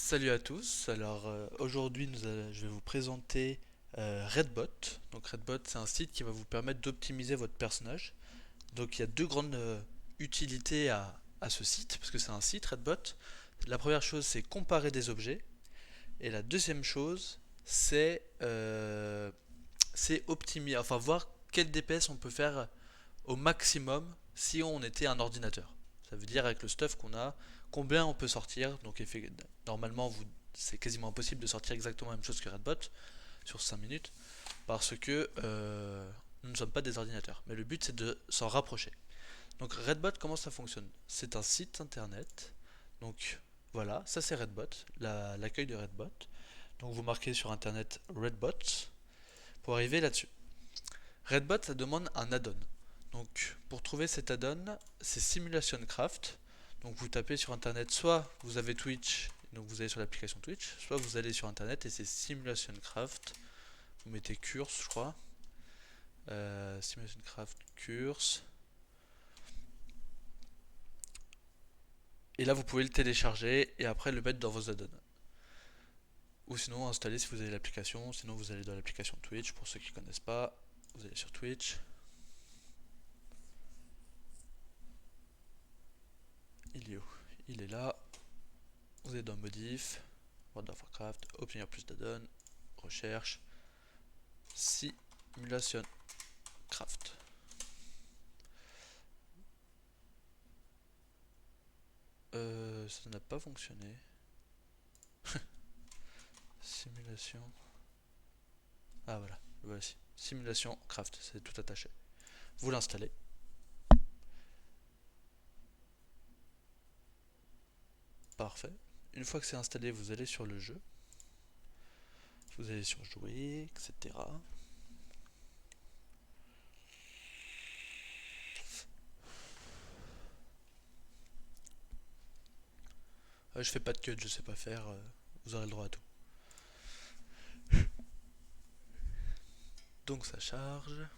Salut à tous. Alors aujourd'hui, je vais vous présenter Redbot. Donc Redbot, c'est un site qui va vous permettre d'optimiser votre personnage. Donc il y a deux grandes utilités à ce site, parce que c'est un site Redbot. La première chose, c'est comparer des objets. Et la deuxième chose, c'est optimiser, enfin voir quel DPS on peut faire au maximum si on était un ordinateur. Ça veut dire avec le stuff qu'on a, combien on peut sortir. Donc normalement, c'est quasiment impossible de sortir exactement la même chose que Redbot sur 5 minutes parce que nous ne sommes pas des ordinateurs. Mais le but c'est de s'en rapprocher. Donc Redbot, comment ça fonctionne? C'est un site internet. Donc voilà, ça c'est Redbot, l'accueil de Redbot. Donc vous marquez sur internet Redbot pour arriver là-dessus. Redbot, ça demande un add-on. Donc, pour trouver cet add-on, c'est Simulation Craft. Donc, vous tapez sur internet, soit vous avez Twitch, donc vous allez sur l'application Twitch, soit vous allez sur internet et c'est Simulation Craft. Vous mettez Curse, je crois. Simulation Craft Curse. Et là, vous pouvez le télécharger et après le mettre dans vos add-ons. Ou sinon, installer si vous avez l'application. Sinon, vous allez dans l'application Twitch. Pour ceux qui ne connaissent pas, vous allez sur Twitch. Il est où? Il est là. Vous êtes dans modif, World of Warcraft, obtenir plus d'add-on, recherche, simulation craft. Ça n'a pas fonctionné. Simulation. Ah voilà, voici. Simulation craft, c'est tout attaché. Vous l'installez. Parfait. Une fois que c'est installé, vous allez sur le jeu. Vous allez sur jouer, etc. Je fais pas de cut, je sais pas faire. Vous aurez le droit à tout. Donc ça charge.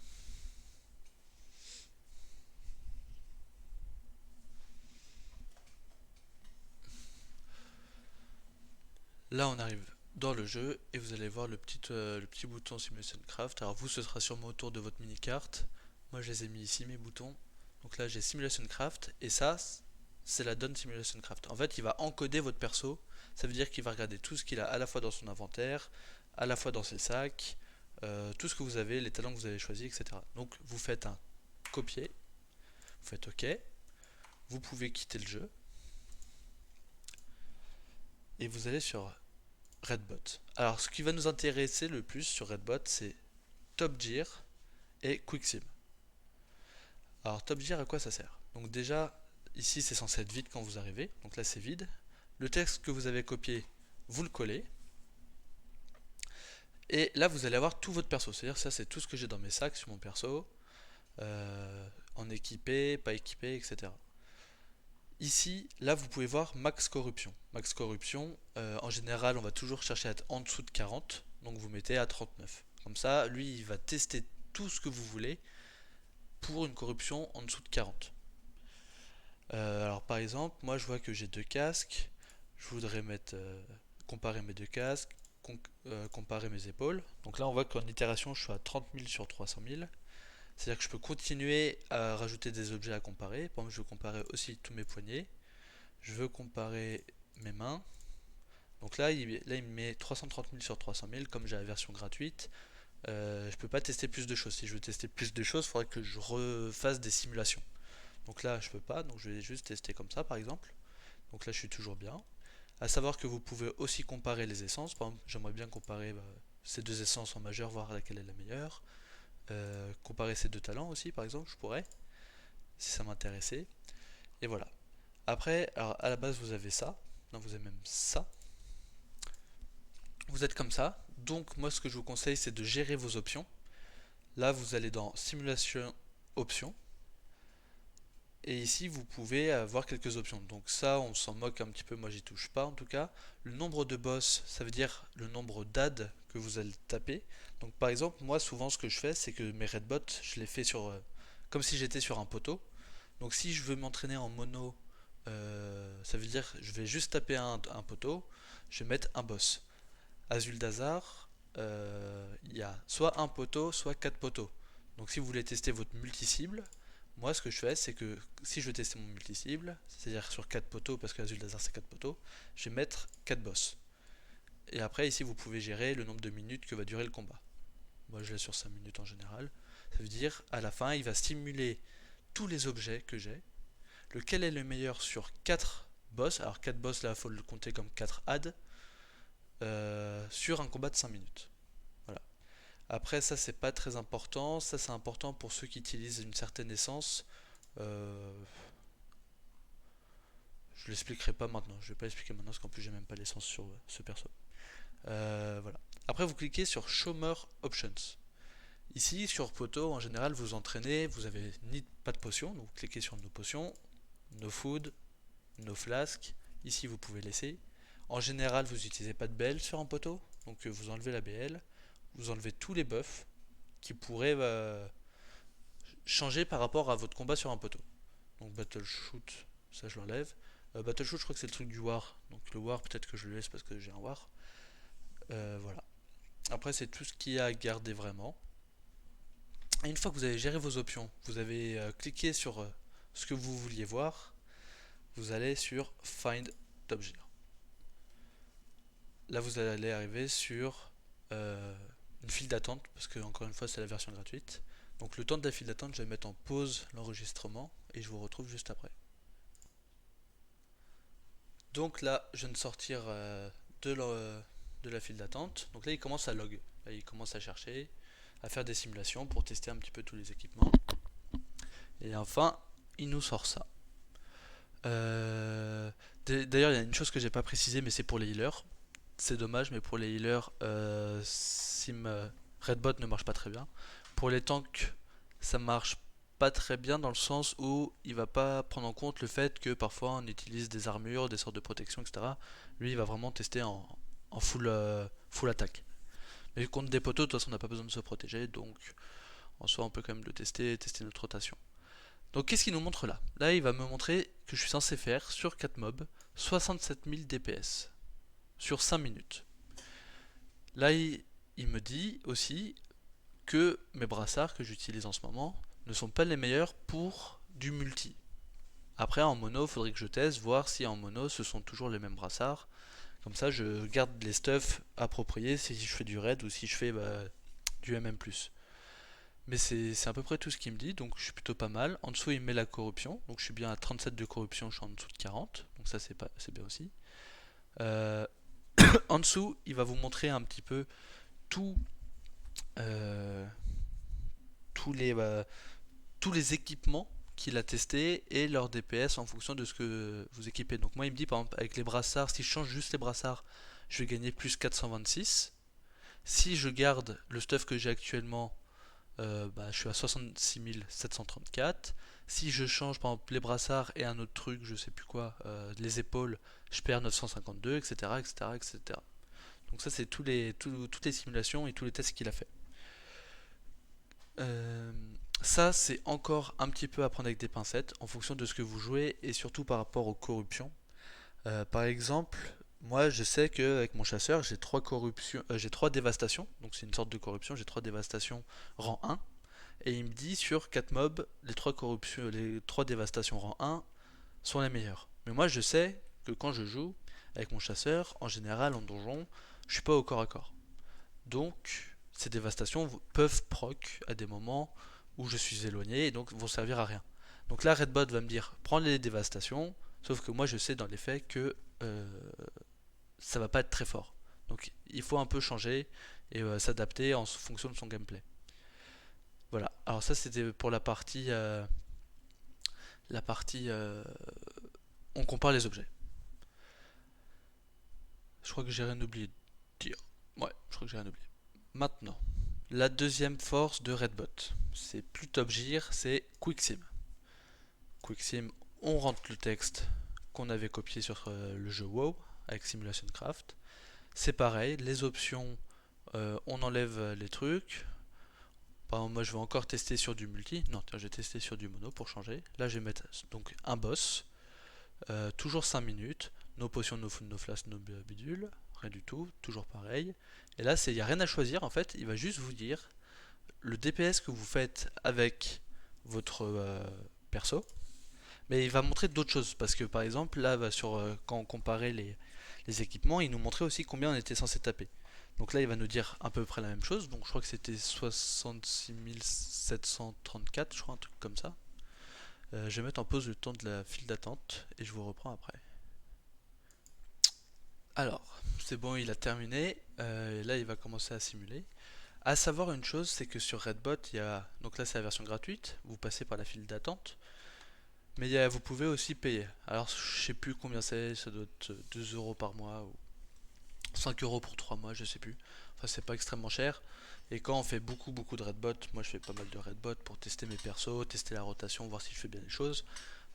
Là, on arrive dans le jeu et vous allez voir le petit bouton Simulation Craft. Alors vous, ce sera sûrement autour de votre mini-carte. Moi, je les ai mis ici, mes boutons. Donc là, j'ai Simulation Craft et ça, c'est la donne Simulation Craft. En fait, il va encoder votre perso. Ça veut dire qu'il va regarder tout ce qu'il a à la fois dans son inventaire, à la fois dans ses sacs, tout ce que vous avez, les talents que vous avez choisis, etc. Donc vous faites un copier, vous faites OK, vous pouvez quitter le jeu et vous allez sur Redbot. Alors, ce qui va nous intéresser le plus sur Redbot, c'est Top Gear et Quicksim. Alors, Top Gear, à quoi ça sert? Donc, déjà, ici, c'est censé être vide quand vous arrivez. Donc là, c'est vide. Le texte que vous avez copié, vous le collez. Et là, vous allez avoir tout votre perso. C'est-à-dire, ça, c'est tout ce que j'ai dans mes sacs sur mon perso. En équipé, pas équipé, etc. Ici, là, vous pouvez voir Max Corruption. Max Corruption, en général, on va toujours chercher à être en dessous de 40. Donc vous mettez à 39. Comme ça, lui, il va tester tout ce que vous voulez pour une corruption en dessous de 40. Alors par exemple, moi je vois que j'ai deux casques. Je voudrais mettre comparer mes deux casques, comparer mes épaules. Donc là, on voit qu'en itération, je suis à 30 000 sur 300 000. C'est-à-dire que je peux continuer à rajouter des objets à comparer. Par exemple, je veux comparer aussi tous mes poignets. Je veux comparer mes mains. Donc là, il me met 330 000 sur 300 000. Comme j'ai la version gratuite, je peux pas tester plus de choses. Si je veux tester plus de choses, il faudrait que je refasse des simulations. Donc là, je peux pas. Donc je vais juste tester comme ça, par exemple. Donc là, je suis toujours bien. À savoir que vous pouvez aussi comparer les essences. Par exemple, j'aimerais bien comparer ces deux essences en majeur, voir laquelle est la meilleure. Comparer ces deux talents aussi, par exemple, je pourrais, si ça m'intéressait. Et voilà. Après, alors à la base, vous avez ça. Non, vous avez même ça. Vous êtes comme ça. Donc, moi, ce que je vous conseille, c'est de gérer vos options. Là, vous allez dans Simulation Options. Et ici, vous pouvez avoir quelques options. Donc ça, on s'en moque un petit peu, moi j'y touche pas en tout cas. Le nombre de boss, ça veut dire le nombre d'adds que vous allez taper. Donc par exemple, moi souvent ce que je fais, c'est que mes redbots, je les fais sur comme si j'étais sur un poteau. Donc si je veux m'entraîner en mono ça veut dire je vais juste taper un poteau, je vais mettre un boss. À Zuldazar, il y a soit un poteau, soit quatre poteaux. Donc si vous voulez tester votre multi-cible, moi ce que je fais c'est que si je veux tester mon multi-cible, c'est-à-dire sur 4 poteaux, parce que Zuldazar c'est 4 poteaux, je vais mettre 4 boss. Et après ici vous pouvez gérer le nombre de minutes que va durer le combat. Moi je l'ai sur 5 minutes en général. Ça veut dire à la fin il va stimuler tous les objets que j'ai. Lequel est le meilleur sur 4 boss. Alors 4 boss là il faut le compter comme 4 adds. Sur un combat de 5 minutes. Voilà. Après ça c'est pas très important. Ça c'est important pour ceux qui utilisent une certaine essence. Euh, je l'expliquerai pas maintenant. Je vais pas l'expliquer maintenant parce qu'en plus j'ai même pas l'essence sur ce perso. Voilà. Après vous cliquez sur Show More Options. Ici, sur poteau, en général, vous entraînez, vous avez pas de potions, donc vous cliquez sur nos potions, nos food, nos flasques. Ici, vous pouvez laisser. En général, vous n'utilisez pas de BL sur un poteau, donc vous enlevez la BL, vous enlevez tous les buffs qui pourraient changer par rapport à votre combat sur un poteau. Donc Battle Shoot, ça je l'enlève. Battle Shoot, je crois que c'est le truc du War, donc le War, peut-être que je le laisse parce que j'ai un War. Voilà. Après, c'est tout ce qu'il y a à garder vraiment. Et une fois que vous avez géré vos options, vous avez cliqué sur ce que vous vouliez voir, vous allez sur Find Top Gear. Là, vous allez arriver sur une file d'attente, parce que encore une fois, c'est la version gratuite. Donc le temps de la file d'attente, je vais mettre en pause l'enregistrement et je vous retrouve juste après. Donc là, je viens de sortir de la file d'attente. Donc là, il commence à log. Là, il commence à chercher, à faire des simulations pour tester un petit peu tous les équipements. Et enfin, il nous sort ça. D'ailleurs, il y a une chose que j'ai pas précisé, mais c'est pour les healers. C'est dommage, mais pour les healers, Redbot ne marche pas très bien. Pour les tanks, ça marche pas très bien dans le sens où il va pas prendre en compte le fait que parfois on utilise des armures, des sortes de protection, etc. Lui, il va vraiment tester en full attaque. Mais contre des poteaux, de toute façon, on n'a pas besoin de se protéger, donc en soi, on peut quand même le tester et tester notre rotation. Donc qu'est-ce qu'il nous montre là? Là, il va me montrer que je suis censé faire sur 4 mobs 67 000 DPS sur 5 minutes. Là, il me dit aussi que mes brassards que j'utilise en ce moment ne sont pas les meilleurs pour du multi. Après, en mono, il faudrait que je teste, voir si en mono ce sont toujours les mêmes brassards. Comme ça, je garde les stuffs appropriés si je fais du raid ou si je fais du MM+. Mais c'est à peu près tout ce qu'il me dit, donc je suis plutôt pas mal. En dessous, il met la corruption, donc je suis bien à 37 de corruption, je suis en dessous de 40, donc ça c'est bien aussi. Euh, En dessous, il va vous montrer un petit peu tout, euh, tous, les, tous les équipements qu'il a testés et leur DPS en fonction de ce que vous équipez. Donc moi, il me dit par exemple avec les brassards, si je change juste les brassards, je vais gagner plus 426. Si je garde le stuff que j'ai actuellement, je suis à 66 734. Si je change par exemple les brassards et un autre truc, je sais plus quoi, les épaules, je perds 952, etc. etc., etc. Donc ça c'est toutes les simulations et tous les tests qu'il a fait. Euh, Ça c'est encore un petit peu à prendre avec des pincettes en fonction de ce que vous jouez et surtout par rapport aux corruptions. Par exemple, moi je sais qu'avec mon chasseur j'ai 3 corruptions, j'ai 3 dévastations, donc c'est une sorte de corruption, j'ai 3 dévastations rang 1. Et il me dit sur 4 mobs, les 3 dévastations rang 1 sont les meilleures. Mais moi je sais que quand je joue avec mon chasseur, en général en donjon, je suis pas au corps à corps. Donc ces dévastations peuvent proc à des moments où je suis éloigné et donc vont servir à rien. Donc là Redbot va me dire prends les dévastations, sauf que moi je sais dans les faits que ça va pas être très fort. Donc il faut un peu changer et s'adapter en fonction de son gameplay. Voilà, alors ça c'était pour la partie on compare les objets. Je crois que j'ai rien oublié de dire. Ouais, je crois que j'ai rien oublié. Maintenant, la deuxième force de Redbot, c'est plus Top Gear, c'est QuickSim. QuickSim, on rentre le texte qu'on avait copié sur le jeu WoW avec Simulation Craft. C'est pareil, les options, on enlève les trucs. Par exemple, moi je vais encore tester sur du multi. Non, tiens, je vais tester sur du mono pour changer. Là, je vais mettre donc un boss. toujours 5 minutes, no potion, no food, no flash, no bidule, rien du tout, toujours pareil. Et là, il n'y a rien à choisir en fait, il va juste vous dire le DPS que vous faites avec votre perso, mais il va montrer d'autres choses parce que par exemple, là, quand on comparait les équipements, il nous montrait aussi combien on était censé taper. Donc là, il va nous dire à peu près la même chose. Donc je crois que c'était 66 734, je crois, un truc comme ça. Je vais mettre en pause le temps de la file d'attente et je vous reprends après. Alors, c'est bon, il a terminé. Et là, il va commencer à simuler. À savoir une chose, c'est que sur Redbot, il y a. Donc là, c'est la version gratuite. Vous passez par la file d'attente. Mais vous pouvez aussi payer. Alors, je sais plus combien c'est. Ça doit être 2 euros par mois ou 5 euros pour 3 mois, je sais plus. Enfin, c'est pas extrêmement cher. Et quand on fait beaucoup de Redbot, moi je fais pas mal de Redbot pour tester mes persos, tester la rotation, voir si je fais bien les choses.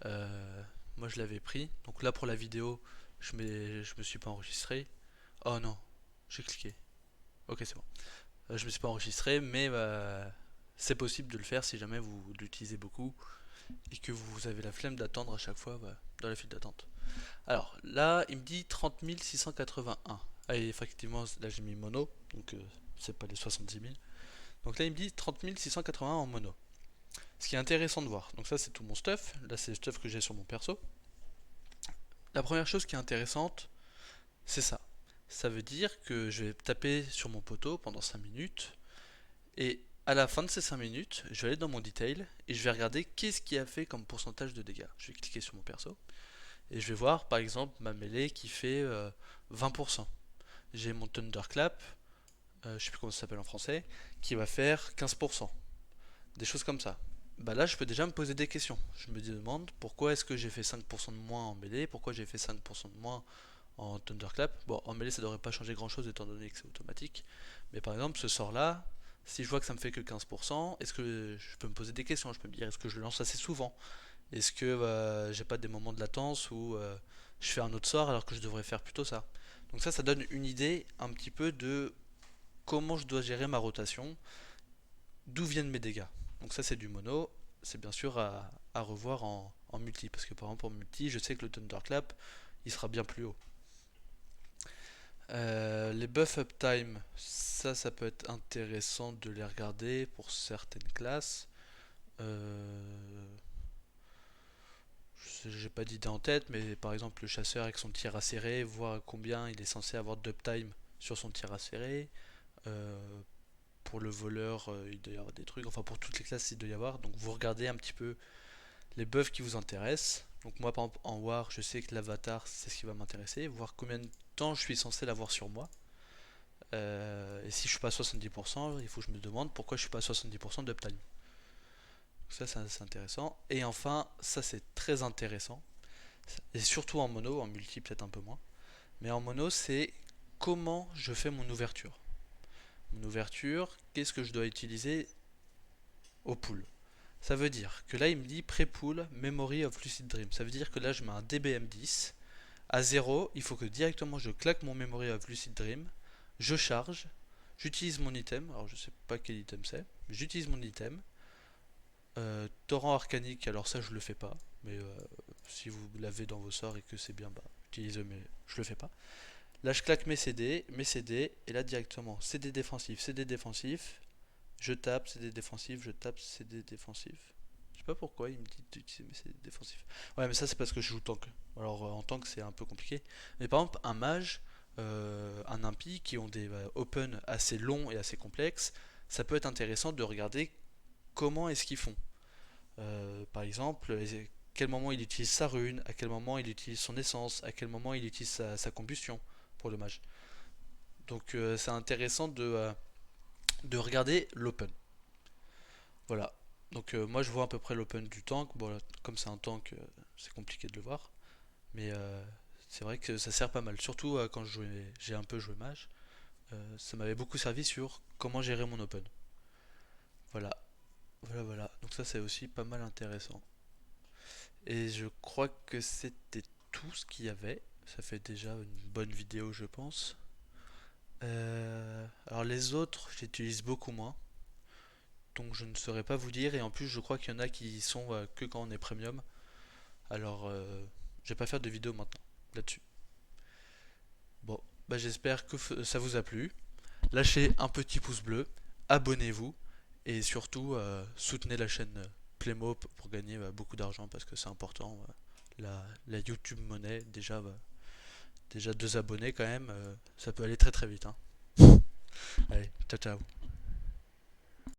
Euh, Moi je l'avais pris. Donc là pour la vidéo, je me suis pas enregistré. Oh non, j'ai cliqué. Ok, c'est bon. Je me suis pas enregistré, mais c'est possible de le faire si jamais vous l'utilisez beaucoup et que vous avez la flemme d'attendre à chaque fois dans la file d'attente. Alors là, il me dit 30 681. Ah, et effectivement, là j'ai mis mono, donc c'est pas les 70 000. Donc là, il me dit 30 681 en mono. Ce qui est intéressant de voir. Donc ça, c'est tout mon stuff. Là, c'est le stuff que j'ai sur mon perso. La première chose qui est intéressante, c'est ça. Ça veut dire que je vais taper sur mon poteau pendant 5 minutes. Et à la fin de ces 5 minutes, je vais aller dans mon detail et je vais regarder qu'est-ce qui a fait comme pourcentage de dégâts. Je vais cliquer sur mon perso et je vais voir par exemple ma mêlée qui fait 20%. J'ai mon Thunderclap, je sais plus comment ça s'appelle en français, qui va faire 15%. Des choses comme ça. Bah là, je peux déjà me poser des questions. Je me demande pourquoi est-ce que j'ai fait 5% de moins en mêlée, pourquoi j'ai fait 5% de moins en Thunderclap. Bon, en mêlée, ça devrait pas changer grand chose étant donné que c'est automatique. Mais par exemple, ce sort-là, si je vois que ça me fait que 15%, est-ce que je peux me poser des questions? Je peux me dire, est-ce que je le lance assez souvent? Est-ce que j'ai pas des moments de latence où je fais un autre sort alors que je devrais faire plutôt ça? Donc ça donne une idée un petit peu de comment je dois gérer ma rotation, d'où viennent mes dégâts. Donc ça c'est du mono, c'est bien sûr à revoir en multi, parce que par exemple en multi, je sais que le Thunderclap, il sera bien plus haut. Les buffs uptime, ça peut être intéressant de les regarder pour certaines classes. Euh, j'ai pas d'idée en tête, mais par exemple le chasseur avec son tir acéré, voir combien il est censé avoir d'uptime sur son tir acéré. Euh, pour le voleur, il doit y avoir des trucs. Enfin, pour toutes les classes, il doit y avoir. Donc, vous regardez un petit peu les buffs qui vous intéressent. Donc, moi, par exemple, en War, je sais que l'avatar, c'est ce qui va m'intéresser. Voir combien de temps je suis censé l'avoir sur moi. Et si je suis pas à 70%, il faut que je me demande pourquoi je suis pas à 70% d'uptime. Donc ça, c'est intéressant. Et enfin, ça, c'est très intéressant. Et surtout en mono, en multi, peut-être un peu moins. Mais en mono, c'est comment je fais mon ouverture. Mon ouverture, qu'est-ce que je dois utiliser au pool. Ça veut dire que là, il me dit pré-pool Memory of Lucid Dream. Ça veut dire que là, je mets un DBM10. À 0, il faut que directement je claque mon Memory of Lucid Dream. Je charge. J'utilise mon item. Alors, je sais pas quel item c'est. Mais j'utilise mon item. Torrent arcanique, alors ça, je le fais pas. Mais si vous l'avez dans vos sorts et que c'est bien, bah, utilisez, mais je le fais pas. Là, je claque mes CD, et là, directement, CD défensif, CD défensif. Je tape, c'est des défensifs, je tape, c'est des défensifs. Je sais pas pourquoi il me dit d'utiliser, mais c'est des défensifs. Ouais, mais ça, c'est parce que je joue tank. Alors, en tank, c'est un peu compliqué. Mais par exemple, un mage, un impie qui ont des open assez longs et assez complexes, ça peut être intéressant de regarder comment est-ce qu'ils font. Par exemple, quel moment il utilise sa rune, à quel moment il utilise son essence, à quel moment il utilise sa combustion pour le mage. Donc, c'est intéressant de regarder l'open. Voilà. Donc moi je vois à peu près l'open du tank. Bon, là, comme c'est un tank, c'est compliqué de le voir. Mais c'est vrai que ça sert pas mal. Surtout quand j'ai un peu joué mage. Ça m'avait beaucoup servi sur comment gérer mon open. Voilà. Voilà. Donc ça c'est aussi pas mal intéressant. Et je crois que c'était tout ce qu'il y avait. Ça fait déjà une bonne vidéo je pense. Alors les autres j'utilise beaucoup moins. Donc je ne saurais pas vous dire. Et en plus je crois qu'il y en a qui sont que quand on est premium. Alors, Je vais pas faire de vidéo maintenant là-dessus. Bon, bah j'espère que ça vous a plu. Lâchez un petit pouce bleu, abonnez-vous et surtout soutenez la chaîne Playmo pour gagner beaucoup d'argent parce que c'est important. La YouTube monnaie, déjà 2 abonnés quand même, ça peut aller très très vite, hein. Allez, ciao ciao.